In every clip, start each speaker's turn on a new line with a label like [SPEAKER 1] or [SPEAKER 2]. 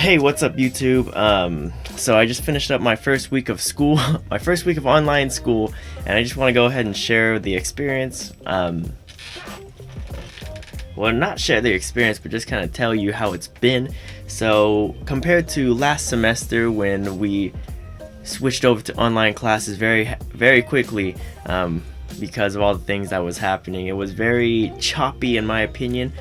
[SPEAKER 1] Hey, what's up, YouTube? So I just finished up my first week of school, my first week of online school, and I just want to go ahead and share the experience. Well, not share the experience, but just kind of tell you how it's been. So compared to last semester when we switched over to online classes very quickly, because of all the things that was happening, it was very choppy in my opinion,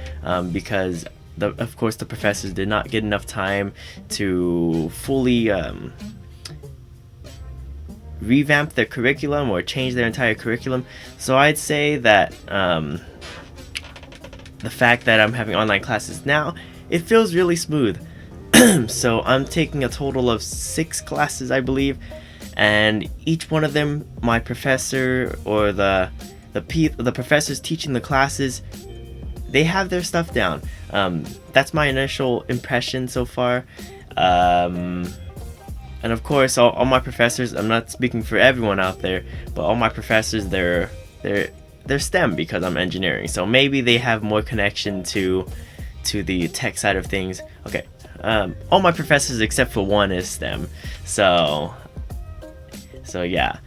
[SPEAKER 1] because of course the professors did not get enough time to fully revamp their curriculum or change their entire curriculum. So I'd say that the fact that I'm having online classes now, it feels really smooth. So I'm taking a total of 6 classes, I believe, and each one of them, my professor or the professors teaching the classes, they have their stuff down. That's my initial impression so far. And of course, all my professors, I'm not speaking for everyone out there, but all my professors, they're STEM because I'm engineering. So maybe they have more connection to the tech side of things. Okay, all my professors except for one is STEM. So yeah.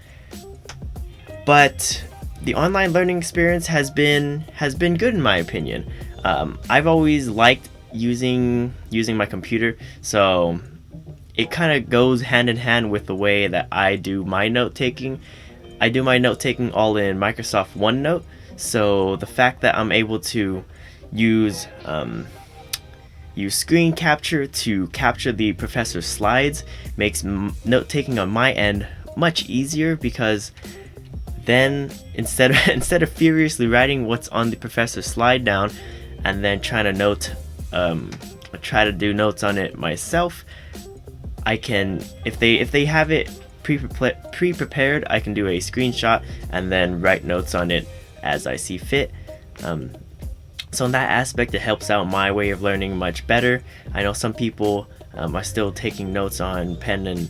[SPEAKER 1] But the online learning experience has been good in my opinion. I've always liked using my computer, so it kind of goes hand in hand with the way that I do my note taking. I do my note taking all in Microsoft OneNote, so the fact that I'm able to use screen capture to capture the professor's slides makes note taking on my end much easier, because then instead of furiously writing what's on the professor's slide down and then trying to try to do notes on it myself, I can, if they have it pre-prepared, I can do a screenshot and then write notes on it as I see fit. So in that aspect, it helps out my way of learning much better. I know some people are still taking notes on pen and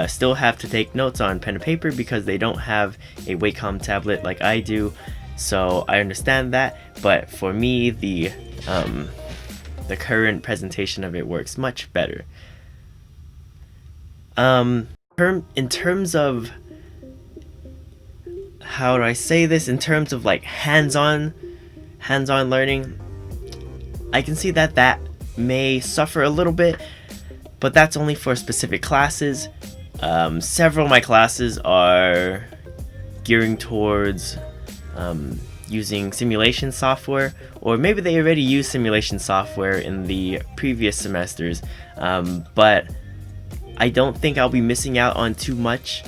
[SPEAKER 1] still have to take notes on pen and paper because they don't have a Wacom tablet like I do. So I understand that, but for me, the current presentation of it works much better. In terms of, how do I say this? In terms of like hands-on learning, I can see that may suffer a little bit, but that's only for specific classes. Several of my classes are gearing towards using simulation software, or maybe they already use simulation software in the previous semesters, but I don't think I'll be missing out on too much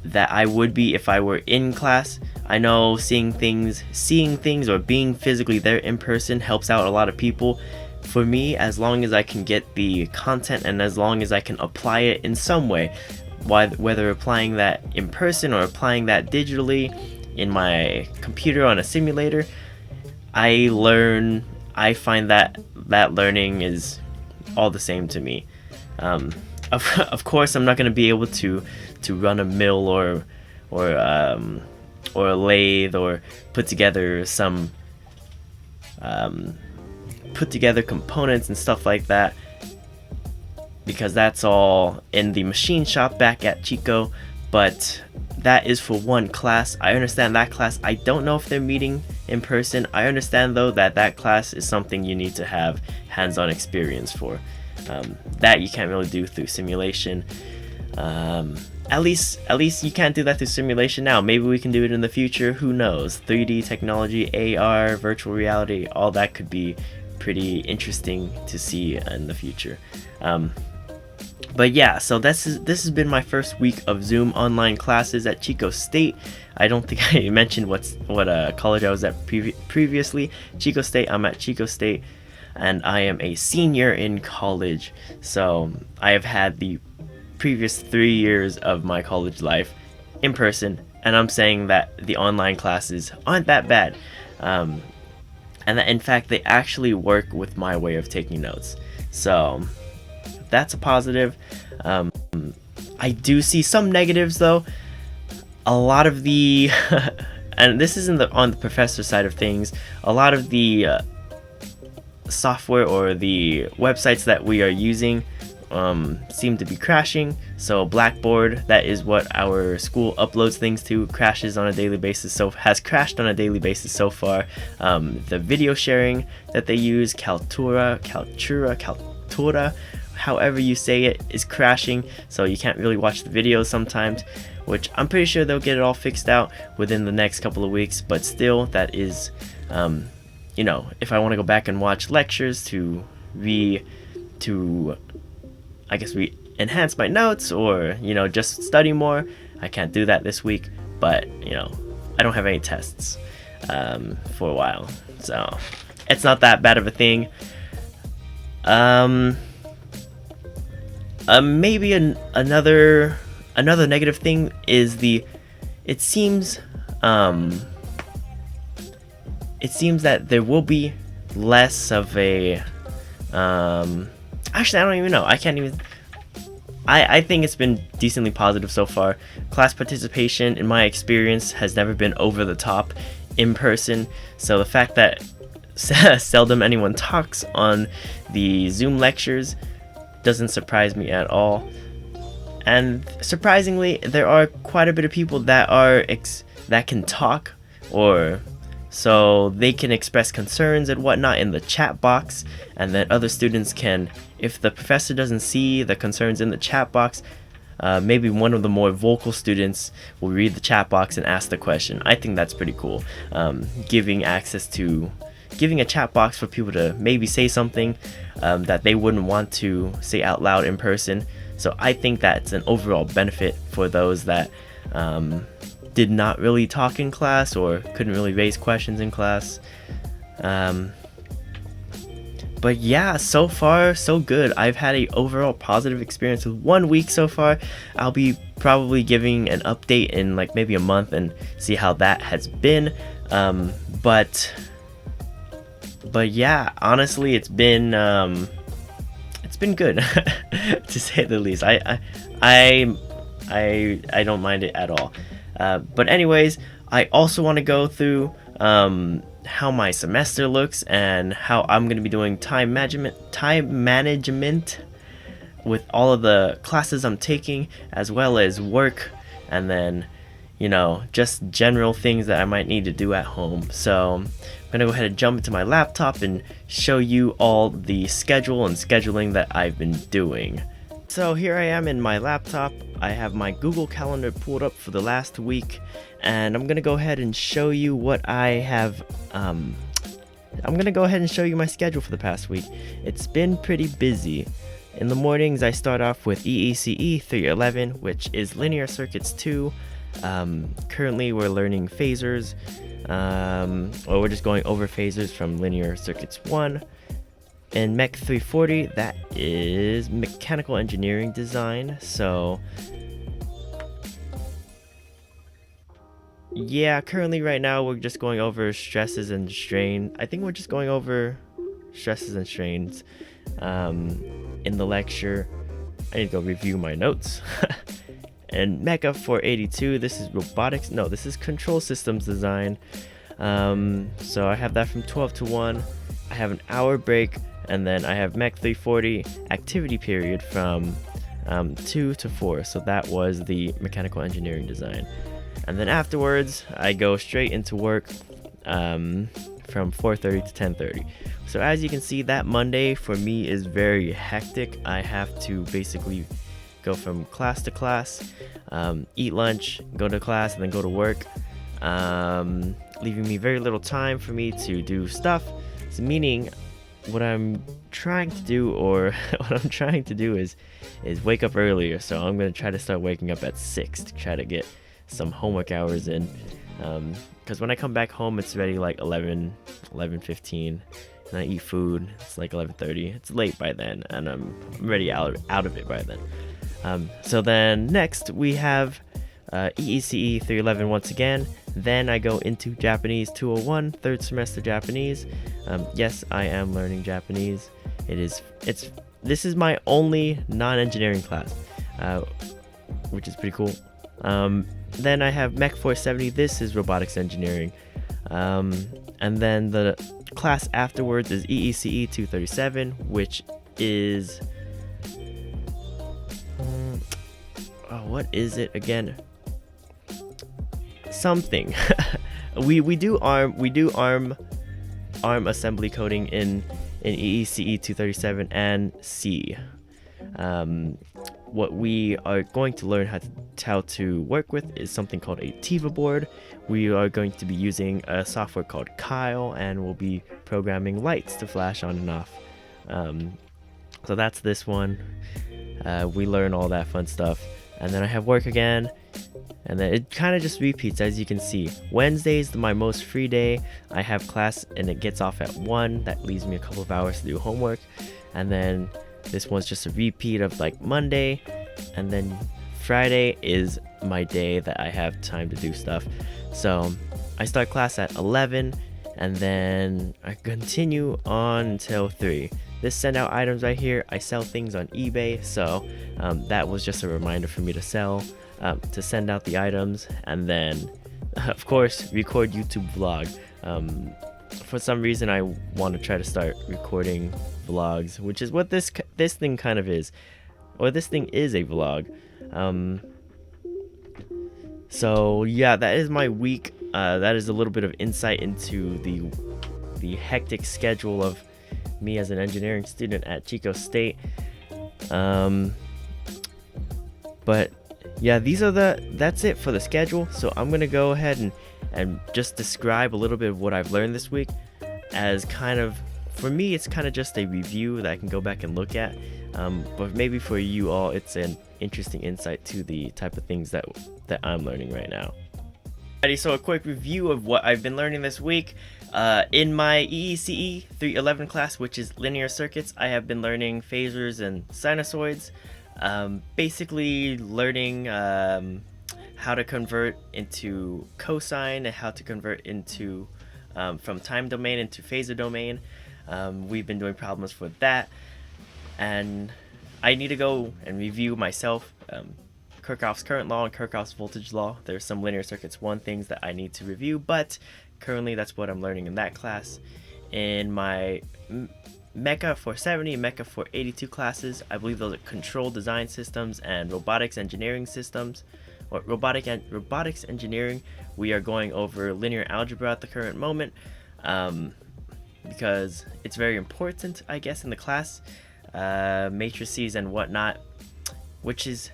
[SPEAKER 1] that I would be if I were in class. I know seeing things or being physically there in person helps out a lot of people. For me, as long as I can get the content and as long as I can apply it in some way, whether applying that in person or applying that digitally in my computer on a simulator, I find that learning is all the same to me. Of course, I'm not going to be able to run a mill or a lathe or put together components and stuff like that, because that's all in the machine shop back at Chico. But that is for one class. I understand that class. I don't know if they're meeting in person. I understand though that class is something you need to have hands-on experience for. That you can't really do through simulation. At least you can't do that through simulation now. Maybe we can do it in the future. Who knows? 3D technology, AR, virtual reality, all that could be pretty interesting to see in the future. But yeah, so this has been my first week of Zoom online classes at Chico State. I don't think I mentioned what college I was at previously. Chico State. I'm at Chico State, and I am a senior in college. So I have had the previous 3 years of my college life in person, and I'm saying that the online classes aren't that bad, and that in fact they actually work with my way of taking notes. So that's a positive. I do see some negatives though. A lot of the and this isn't on the professor side of things, a lot of the software or the websites that we are using seem to be crashing. So Blackboard, that is what our school uploads things to, crashes on a daily basis. So has crashed on a daily basis so far. The video sharing that they use, Kaltura, however you say it, is crashing. So you can't really watch the videos sometimes, which I'm pretty sure they'll get it all fixed out within the next couple of weeks. But still, that is, you know, if I want to go back and watch lectures to enhance my notes, or, you know, just study more, I can't do that this week. But, you know, I don't have any tests for a while, so it's not that bad of a thing. Maybe another negative thing is it seems that there will be less of a actually, I don't even know. I think it's been decently positive so far. Class participation, in my experience, has never been over the top in person. So the fact that seldom anyone talks on the Zoom lectures doesn't surprise me at all. And surprisingly, there are quite a bit of people that can talk, or so they can express concerns and whatnot in the chat box, and then other students can, if the professor doesn't see the concerns in the chat box, maybe one of the more vocal students will read the chat box and ask the question. I think that's pretty cool. Giving a chat box for people to maybe say something that they wouldn't want to say out loud in person. So I think that's an overall benefit for those that did not really talk in class or couldn't really raise questions in class. But yeah, so far so good. I've had a overall positive experience with 1 week so far. I'll be probably giving an update in like maybe a month and see how that has been. But yeah, honestly, it's been good to say the least. I don't mind it at all. But anyways, I also want to go through how my semester looks and how I'm going to be doing time management with all of the classes I'm taking, as well as work, and then, you know, just general things that I might need to do at home. So I'm going to go ahead and jump into my laptop and show you all the schedule and scheduling that I've been doing. So here I am in my laptop. I have my Google Calendar pulled up for the last week, and I'm gonna go ahead and show you what I have. I'm gonna go ahead and show you my schedule for the past week. It's been pretty busy. In the mornings, I start off with EECE 311, which is Linear Circuits 2. Currently, we're learning phasors, or we're just going over phasors from Linear Circuits 1. In Mech 340, that is Mechanical Engineering Design. So yeah, currently right now we're just going over stresses and strain. I think we're just going over stresses and strains in the lecture. I need to go review my notes. And Mecha 482, this is robotics. No, this is control systems design. So I have that from 12 to 1. I have an hour break. And then I have Mech 340 activity period from 2 to 4. So that was the mechanical engineering design. And then afterwards, I go straight into work from 4:30 to 10:30. So as you can see, that Monday for me is very hectic. I have to basically go from class to class, eat lunch, go to class, and then go to work, leaving me very little time for me to do stuff. So meaning, what I'm trying to do is wake up earlier. So I'm gonna try to start waking up at 6 to try to get some homework hours in, because when I come back home it's already like 11:15, and I eat food, it's like 11:30. It's late by then, and I'm already out of it by then. So then next we have EECE 311 once again. Then I go into Japanese 201, third semester Japanese. Yes, I am learning Japanese. This is my only non-engineering class, which is pretty cool. Then I have Mech 470. This is robotics engineering. And then the class afterwards is EECE 237, which is what is it again? Something. we do arm assembly coding in EECE 237 and C. What we are going to learn how to work with is something called a Tiva board. We are going to be using a software called Kyle, and we'll be programming lights to flash on and off. So that's this one. We learn all that fun stuff, and then I have work again, and then it kind of just repeats. As you can see, Wednesday's my most free day. I have class and it gets off at 1. That leaves me a couple of hours to do homework, and then this one's just a repeat of like Monday, and then Friday is my day that I have time to do stuff. So I start class at 11, and then I continue on until 3. This send out items right here, I sell things on eBay, so that was just a reminder for me to send out the items, and then of course record YouTube vlog. For some reason I want to try to start recording vlogs, which is what this thing kind of is, or this thing is a vlog. So yeah, that is my week. That is a little bit of insight into the hectic schedule of me as an engineering student at Chico State. But yeah, that's it for the schedule. So I'm gonna go ahead and just describe a little bit of what I've learned this week, as kind of, for me, it's kind of just a review that I can go back and look at. But maybe for you all, it's an interesting insight to the type of things that I'm learning right now. Alrighty, so a quick review of what I've been learning this week. In my EECE 311 class, which is linear circuits, I have been learning phasors and sinusoids. Basically learning how to convert into cosine and how to convert into from time domain into phasor domain. We've been doing problems for that, and I need to go and review myself Kirchhoff's current law and Kirchhoff's voltage law. There's some linear circuits 1 things that I need to review, but currently that's what I'm learning in that class. In my Mecha 470 and Mecha 482 classes, I believe those are control design systems and robotics engineering systems, or robotics engineering. We are going over linear algebra at the current moment, because it's very important, I guess, in the class, matrices and whatnot, which is,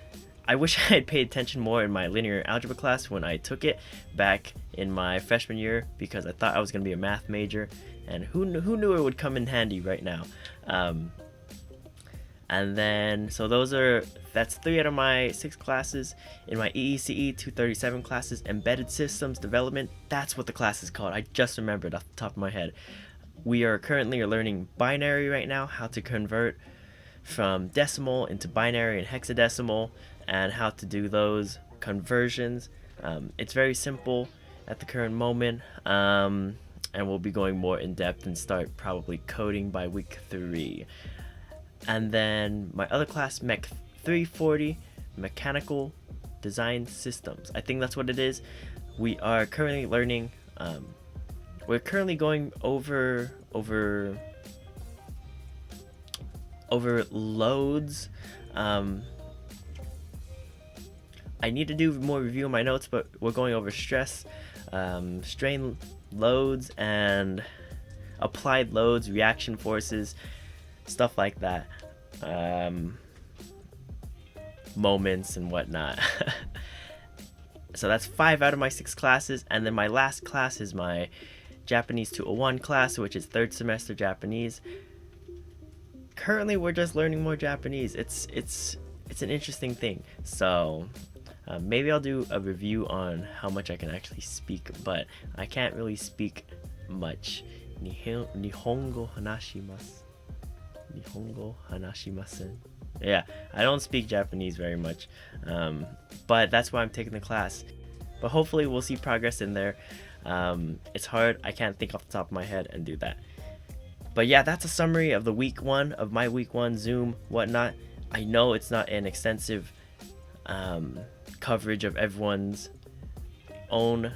[SPEAKER 1] I wish I had paid attention more in my linear algebra class when I took it back in my freshman year, because I thought I was going to be a math major, and who knew it would come in handy right now. And then, so that's 3 out of my 6 classes. In my EECE 237 classes, embedded systems development, that's what the class is called. I just remembered off the top of my head. We are currently learning binary right now, how to convert from decimal into binary and hexadecimal, and how to do those conversions. It's very simple at the current moment, and we'll be going more in depth and start probably coding by week 3. And then my other class, Mech 340, mechanical design systems, I think that's what it is. We are currently learning, we're currently going over loads. I need to do more review of my notes, but we're going over stress, strain loads, and applied loads, reaction forces, stuff like that, moments and whatnot. So that's 5 out of my 6 classes, and then my last class is my Japanese 201 class, which is 3rd semester Japanese. Currently, we're just learning more Japanese. It's an interesting thing. So maybe I'll do a review on how much I can actually speak, but I can't really speak much. Nihongo hanashimasu. Nihongo hanashimasen. Yeah, I don't speak Japanese very much, but that's why I'm taking the class. But hopefully we'll see progress in there. It's hard. I can't think off the top of my head and do that. But yeah, that's a summary of my week one Zoom whatnot. I know it's not an extensive coverage of everyone's own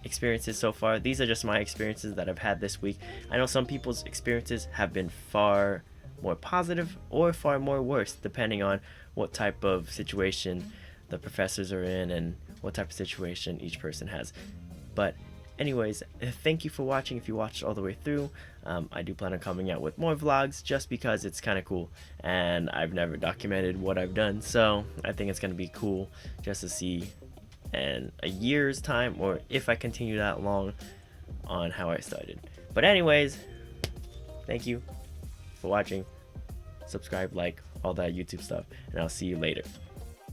[SPEAKER 1] experiences so far. These are just my experiences that I've had this week. I know some people's experiences have been far more positive or far more worse, depending on what type of situation the professors are in and what type of situation each person has. But anyways, thank you for watching if you watched all the way through. I do plan on coming out with more vlogs just because it's kind of cool, and I've never documented what I've done, so I think it's going to be cool just to see in a year's time, or if I continue that long, on how I started. But anyways, thank you for watching. Subscribe, like, all that YouTube stuff, and I'll see you later.